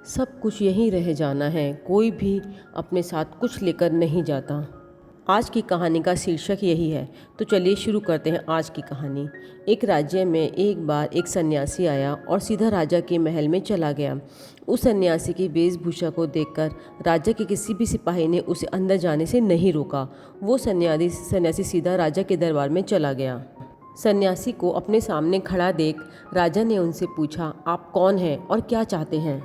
सब कुछ यहीं रह जाना है, कोई भी अपने साथ कुछ लेकर नहीं जाता। आज की कहानी का शीर्षक यही है। तो चलिए शुरू करते हैं आज की कहानी। एक राज्य में एक बार एक सन्यासी आया और सीधा राजा के महल में चला गया। उस सन्यासी की वेशभूषा को देखकर राजा के किसी भी सिपाही ने उसे अंदर जाने से नहीं रोका। वो सन्यासी सीधा राजा के दरबार में चला गया। सन्यासी को अपने सामने खड़ा देख राजा ने उनसे पूछा, आप कौन हैं और क्या चाहते हैं?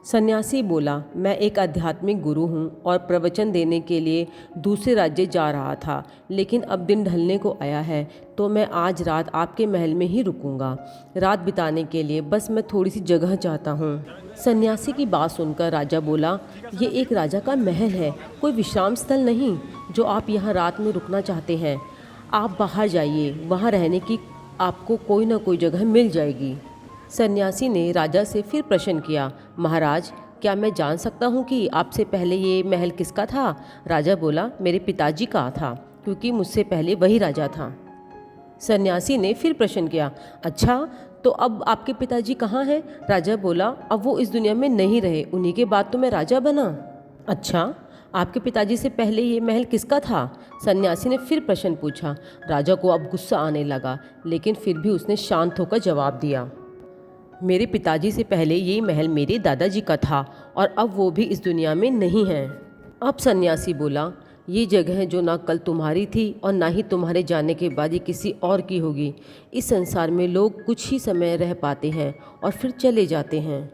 सन्यासी बोला, मैं एक आध्यात्मिक गुरु हूँ और प्रवचन देने के लिए दूसरे राज्य जा रहा था, लेकिन अब दिन ढलने को आया है तो मैं आज रात आपके महल में ही रुकूंगा। रात बिताने के लिए बस मैं थोड़ी सी जगह चाहता हूँ। सन्यासी की बात सुनकर राजा बोला, ये एक राजा का महल है, कोई विश्राम स्थल नहीं जो आप यहाँ रात में रुकना चाहते हैं। आप बाहर जाइए, वहाँ रहने की आपको कोई ना कोई जगह मिल जाएगी। सन्यासी ने राजा से फिर प्रश्न किया, महाराज क्या मैं जान सकता हूँ कि आपसे पहले ये महल किसका था? राजा बोला, मेरे पिताजी का था, क्योंकि मुझसे पहले वही राजा था। सन्यासी ने फिर प्रश्न किया, अच्छा तो अब आपके पिताजी कहाँ हैं? राजा बोला, अब वो इस दुनिया में नहीं रहे, उन्हीं के बाद तो मैं राजा बना। अच्छा, आपके पिताजी से पहले ये महल किसका था? सन्यासी ने फिर प्रश्न पूछा। राजा को अब गुस्सा आने लगा, लेकिन फिर भी उसने शांत होकर जवाब दिया, मेरे पिताजी से पहले ये महल मेरे दादाजी का था और अब वो भी इस दुनिया में नहीं हैं। अब सन्यासी बोला, ये जगह जो ना कल तुम्हारी थी और ना ही तुम्हारे जाने के बाद ये किसी और की होगी। इस संसार में लोग कुछ ही समय रह पाते हैं और फिर चले जाते हैं।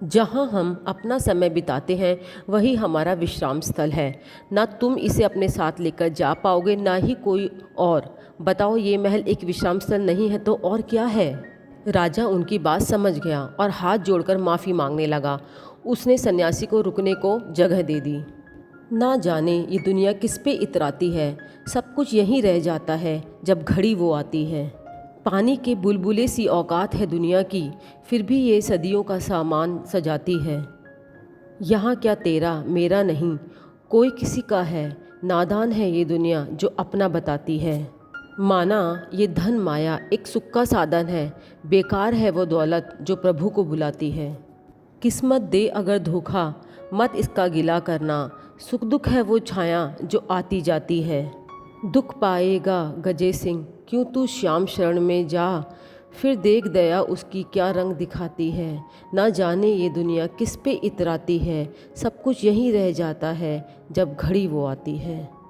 जहाँ हम अपना समय बिताते हैं वही हमारा विश्राम स्थल है। ना तुम इसे अपने साथ लेकर जा पाओगे ना ही कोई और। बताओ, ये महल एक विश्राम स्थल नहीं है तो और क्या है? राजा उनकी बात समझ गया और हाथ जोड़कर माफ़ी मांगने लगा। उसने सन्यासी को रुकने को जगह दे दी। ना जाने ये दुनिया किस पे इतराती है, सब कुछ यहीं रह जाता है जब घड़ी वो आती है। पानी के बुलबुले सी औकात है दुनिया की, फिर भी ये सदियों का सामान सजाती है। यहाँ क्या तेरा मेरा नहीं, कोई किसी का है, नादान है ये दुनिया जो अपना बताती है। माना ये धन माया एक सुक्का साधन है, बेकार है वो दौलत जो प्रभु को बुलाती है। किस्मत दे अगर धोखा मत इसका गिला करना, सुख दुख है वो छाया जो आती जाती है। दुख पाएगा गजे सिंह क्यों तू श्याम शरण में जा, फिर देख दया उसकी क्या रंग दिखाती है। ना जाने ये दुनिया किस पे इतराती है, सब कुछ यहीं रह जाता है जब घड़ी वो आती है।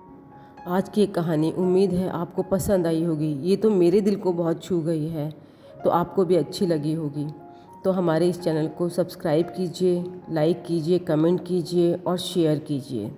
आज की कहानी उम्मीद है आपको पसंद आई होगी। ये तो मेरे दिल को बहुत छू गई है, तो आपको भी अच्छी लगी होगी। तो हमारे इस चैनल को सब्सक्राइब कीजिए, लाइक कीजिए, कमेंट कीजिए और शेयर कीजिए।